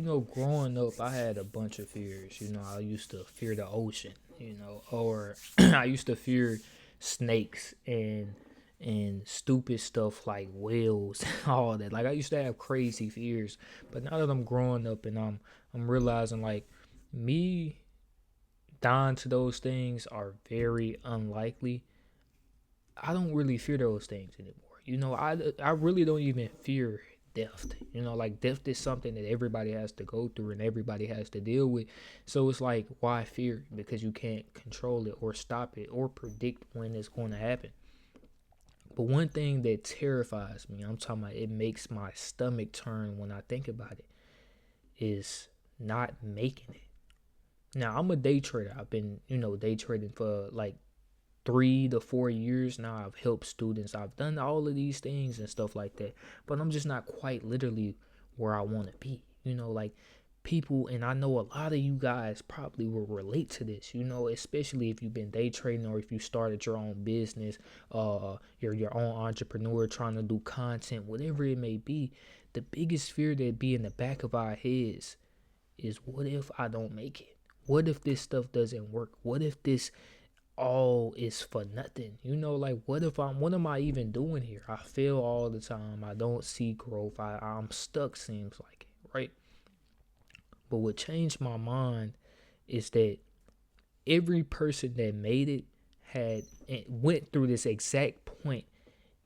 Growing up, I had a bunch of fears. I used to fear the ocean, or I used to fear snakes and stupid stuff like whales and all that. Like I used to have crazy fears, but now that I'm growing up and I'm realizing like me dying to those things are very unlikely. I don't really fear those things anymore. I really don't even fear death. Like death is something that everybody has to go through and everybody has to deal with. So it's like, why fear? Because you can't control it or stop it or predict when it's going to happen. But one thing that terrifies me, I'm talking about, it makes my stomach turn when I think about it, is not making it. Now I'm a day trader. I've been, day trading for like 3 to 4 years now. I've helped students. I've done all of these things and stuff like that. But I'm just not quite literally where I want to be. Like people, and I know a lot of you guys probably will relate to this, especially if you've been day trading or if you started your own business, you're your own entrepreneur trying to do content, whatever it may be. The biggest fear that be in the back of our heads is, what if I don't make it? What if this stuff doesn't work? What if this all is for nothing? Like what am I even doing here? I fail all the time. I don't see growth. I'm stuck, seems like it, right? But what changed my mind is that every person that made it had went through this exact point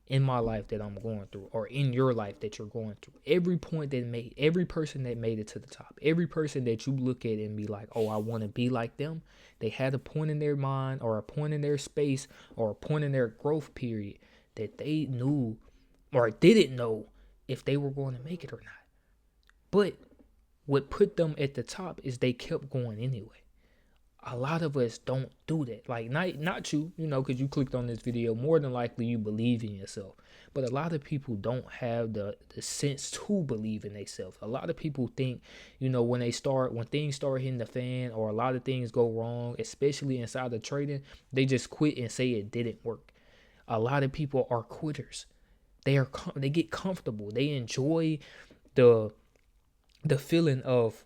in my life that I'm going through, or in your life that you're going through. Every person that made it to the top, every person that you look at and be like, oh, I want to be like them. They had a point in their mind or a point in their space or a point in their growth period that they knew or didn't know if they were going to make it or not. But what put them at the top is they kept going anyway. A lot of us don't do that. Like not you, because you clicked on this video. More than likely you believe in yourself. But a lot of people don't have the sense to believe in themselves. A lot of people think, when things start hitting the fan or a lot of things go wrong, especially inside of trading, they just quit and say it didn't work. A lot of people are quitters. They get comfortable. They enjoy the feeling of,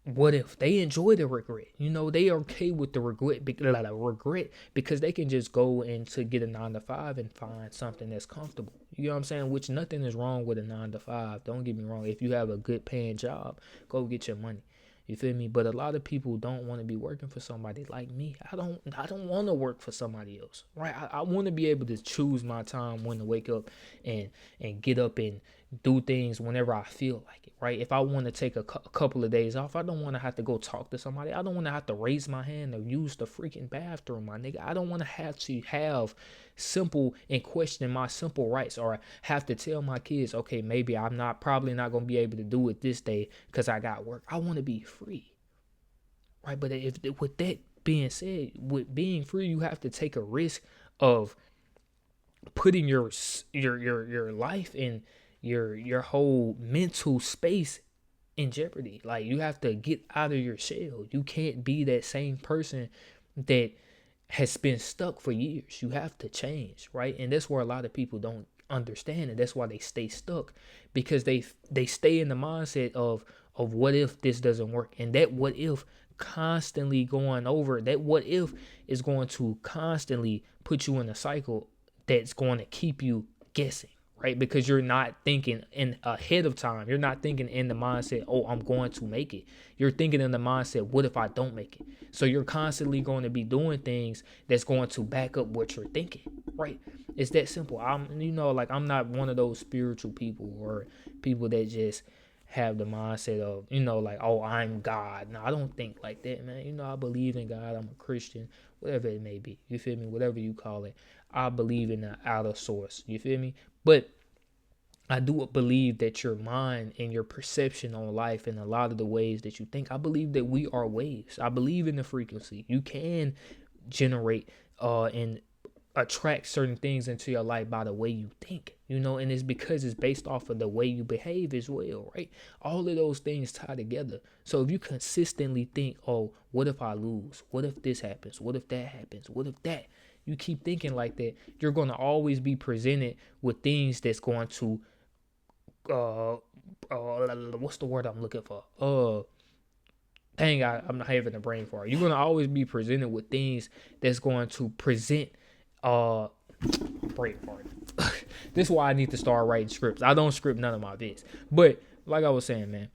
what if they enjoy the regret? They are okay with the regret because they can just go and to get a 9 to 5 and find something that's comfortable. You know what I'm saying? Which nothing is wrong with a 9 to 5. Don't get me wrong. If you have a good paying job, go get your money. You feel me? But a lot of people don't want to be working for somebody like me. I don't want to work for somebody else, right? I want to be able to choose my time when to wake up and get up and do things whenever I feel like it, right? If I want to take a couple of days off, I don't want to have to go talk to somebody. I don't want to have to raise my hand or use the freaking bathroom, my nigga. I don't want to have simple and question my simple rights, or have to tell my kids, okay, maybe probably not going to be able to do it this day because I got work. I want to be free, right? But if with that being said, with being free, you have to take a risk of putting your life and your whole mental space in jeopardy. Like you have to get out of your shell. You can't be that same person that has been stuck for years. You have to change, right? And that's where a lot of people don't understand it. That's why they stay stuck, because they stay in the mindset of what if this doesn't work, and that what if constantly going over, that what if is going to constantly put you in a cycle that's going to keep you guessing, right? Because you're not thinking in ahead of time. You're not thinking in the mindset, oh, I'm going to make it. You're thinking in the mindset, what if I don't make it? So you're constantly going to be doing things that's going to back up what you're thinking, right? It's that simple. I'm not one of those spiritual people or people that just have the mindset of, like, oh, I'm God. No, I don't think like that, man. I believe in God. I'm a Christian, whatever it may be. You feel me? Whatever you call it. I believe in the outer source. You feel me? But I do believe that your mind and your perception on life and a lot of the ways that you think, I believe that we are waves. I believe in the frequency. You can generate and attract certain things into your life by the way you think, and it's because it's based off of the way you behave as well, right? All of those things tie together. So if you consistently think, oh, what if I lose? What if this happens? What if that happens? What if that? You keep thinking like that, you're going to always be presented with things that's going to what's the word I'm looking for? I'm not having a brain for it. You're gonna always be presented with things that's going to present uh brain for it. This is why I need to start writing scripts. I don't script none of my vids. But like I was saying, man,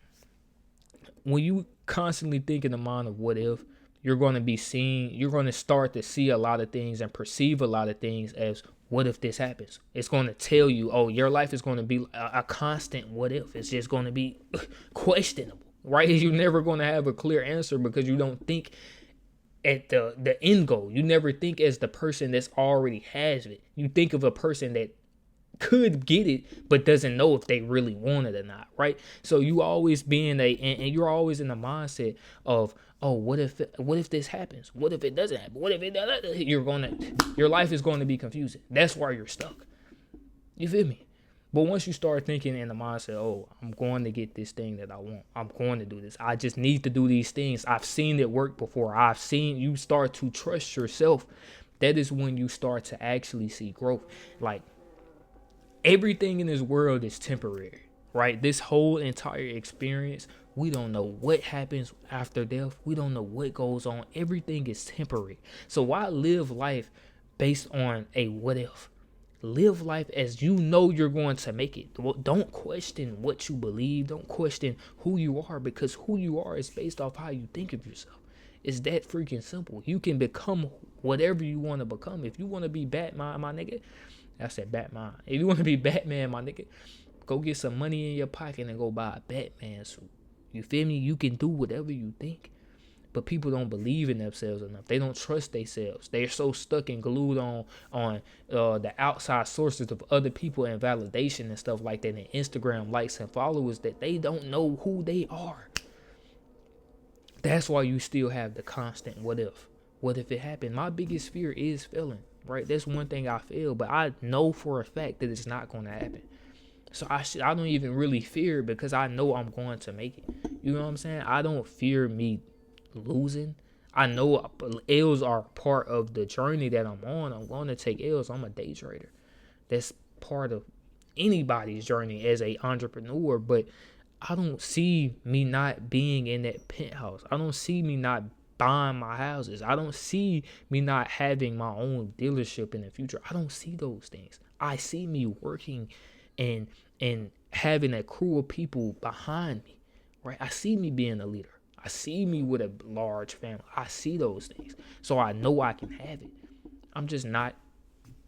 when you constantly think in the mind of what if, you're going to start to see a lot of things and perceive a lot of things as what if this happens. It's going to tell you, oh, your life is going to be a constant what if. It's just going to be questionable, right? You're never going to have a clear answer because you don't think at the end goal. You never think as the person that's already has it. You think of a person that could get it but doesn't know if they really want it or not, right? So you always being and you're always in the mindset of, oh, what if this happens, what if it doesn't happen, what if it doesn't, your life is going to be confusing. That's why you're stuck. You feel me? But once you start thinking in the mindset, oh, I'm going to get this thing that I want, I'm going to do this, I just need to do these things, I've seen it work before, you start to trust yourself. That is when you start to actually see growth. Like, everything in this world is temporary, right? This whole entire experience, we don't know what happens after death. We don't know what goes on. Everything is temporary. So why live life based on a what if? Live life as you know you're going to make it. Don't question what you believe. Don't question who you are, because who you are is based off how you think of yourself. It's that freaking simple. You can become whatever you want to become. If you want to be Batman, my nigga, I said Batman. If you want to be Batman, my nigga, go get some money in your pocket and go buy a Batman suit. You feel me? You can do whatever you think. But people don't believe in themselves enough. They don't trust themselves. They're so stuck and glued on the outside sources of other people and validation and stuff like that, and Instagram likes and followers, that they don't know who they are. That's why you still have the constant what if. What if it happened? My biggest fear is failing, right? That's one thing I feel, but I know for a fact that it's not going to happen. So I don't even really fear, because I know I'm going to make it. You know what I'm saying? I don't fear me losing. I know L's are part of the journey that I'm on. I'm going to take L's. I'm a day trader. That's part of anybody's journey as a entrepreneur, but I don't see me not being in that penthouse. I don't see me not buying my houses. I don't see me not having my own dealership in the future. I don't see those things. I see me working and having a crew of people behind me, right? I see me being a leader. I see me with a large family. I see those things. So I know I can have it. I'm just not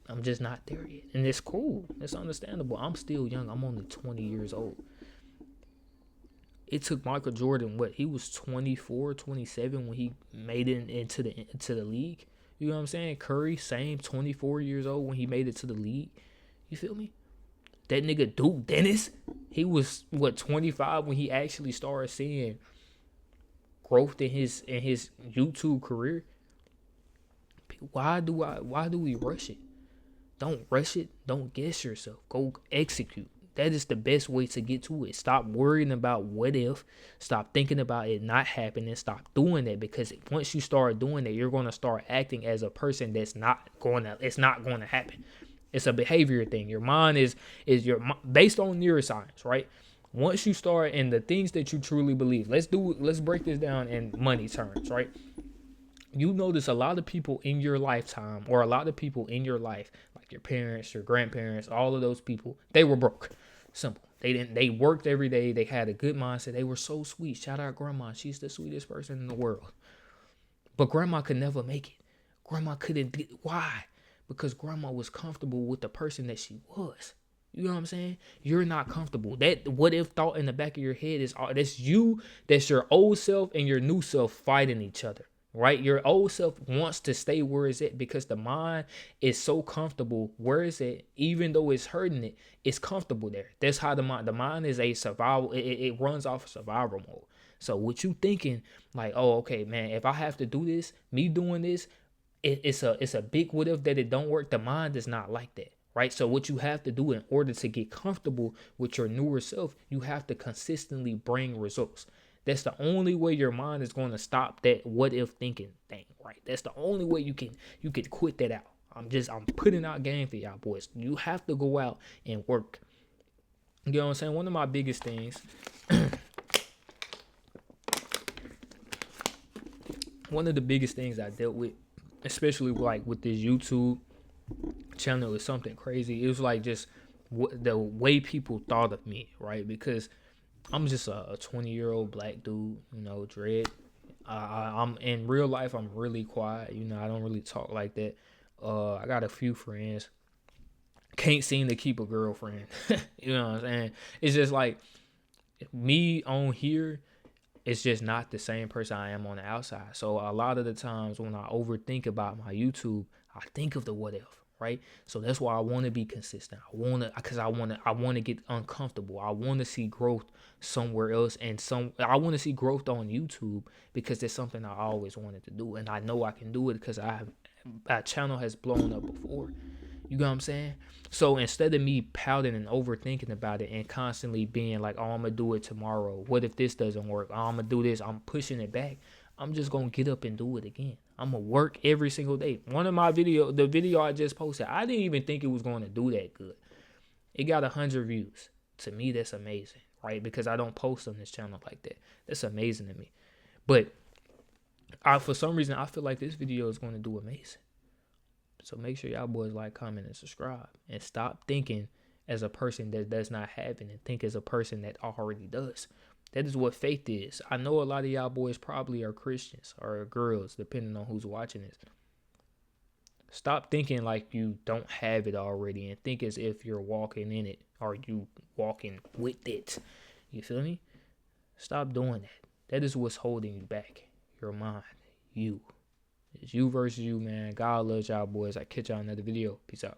there yet. And it's cool. It's understandable. I'm still young. I'm only 20 years old. It took Michael Jordan, he was 24, 27 when he made it into the league. You know what I'm saying? Curry, same, 24 years old when he made it to the league. You feel me? That nigga Duke Dennis, he was 25 when he actually started seeing growth in his YouTube career. Why do we rush it? Don't rush it. Don't guess yourself. Go execute. That is the best way to get to it. Stop worrying about what if. Stop thinking about it not happening. Stop doing that, because once you start doing that, you're going to start acting as a person it's not going to happen. It's a behavior thing. Your mind is based on neuroscience, right? Once you start in the things that you truly believe, let's break this down in money terms, right? You notice a lot of people in your lifetime, or a lot of people in your life, like your parents, your grandparents, all of those people, they were broke. Simple. They worked every day. They had a good mindset. They were so sweet. Shout out grandma. She's the sweetest person in the world. But grandma could never make it. Grandma couldn't. Why? Because grandma was comfortable with the person that she was. You know what I'm saying? You're not comfortable. That what if thought in the back of your head is that's you. That's your old self and your new self fighting each other. Right? Your old self wants to stay where it's at, because the mind is so comfortable where it's at, even though it's hurting it, it's comfortable there. That's how the mind is a survival. It runs off of survival mode. So what you thinking, like, oh, okay, man, if I have to do this, me doing this, it's a big what if that it don't work. The mind is not like that. Right? So what you have to do in order to get comfortable with your newer self, you have to consistently bring results. That's the only way your mind is going to stop that what if thinking thing, right? That's the only way you can quit that out. I'm putting out game for y'all boys. You have to go out and work. You know what I'm saying? One of my biggest things, one of the biggest things I dealt with, especially like with this YouTube channel, is something crazy. It was like just the way people thought of me, right? Because I'm just a 20-year-old black dude, dread. I'm in real life. I'm really quiet. I don't really talk like that. I got a few friends. Can't seem to keep a girlfriend. You know what I'm saying? It's just like me on here. It's just not the same person I am on the outside. So a lot of the times when I overthink about my YouTube, I think of the what if, right? So that's why I want to be consistent. I want to get uncomfortable. I want to see growth somewhere else, and I want to see growth on YouTube because it's something I always wanted to do, and I know I can do it because my channel has blown up before. You know what I'm saying? So instead of me pouting and overthinking about it and constantly being like, oh, I'm going to do it tomorrow. What if this doesn't work? Oh, I'm going to do this. I'm pushing it back. I'm just going to get up and do it again. I'm going to work every single day. The video I just posted, I didn't even think it was going to do that good. It got 100 views. To me, that's amazing, right? Because I don't post on this channel like that. That's amazing to me. But for some reason, I feel like this video is going to do amazing. So make sure y'all boys like, comment, and subscribe. And stop thinking as a person that does not have it and think as a person that already does. That is what faith is. I know a lot of y'all boys probably are Christians or girls, depending on who's watching this. Stop thinking like you don't have it already and think as if you're walking in it or you walking with it. You feel me? Stop doing that. That is what's holding you back. Your mind. You. It's you versus you, man. God loves y'all boys. I catch y'all in another video. Peace out.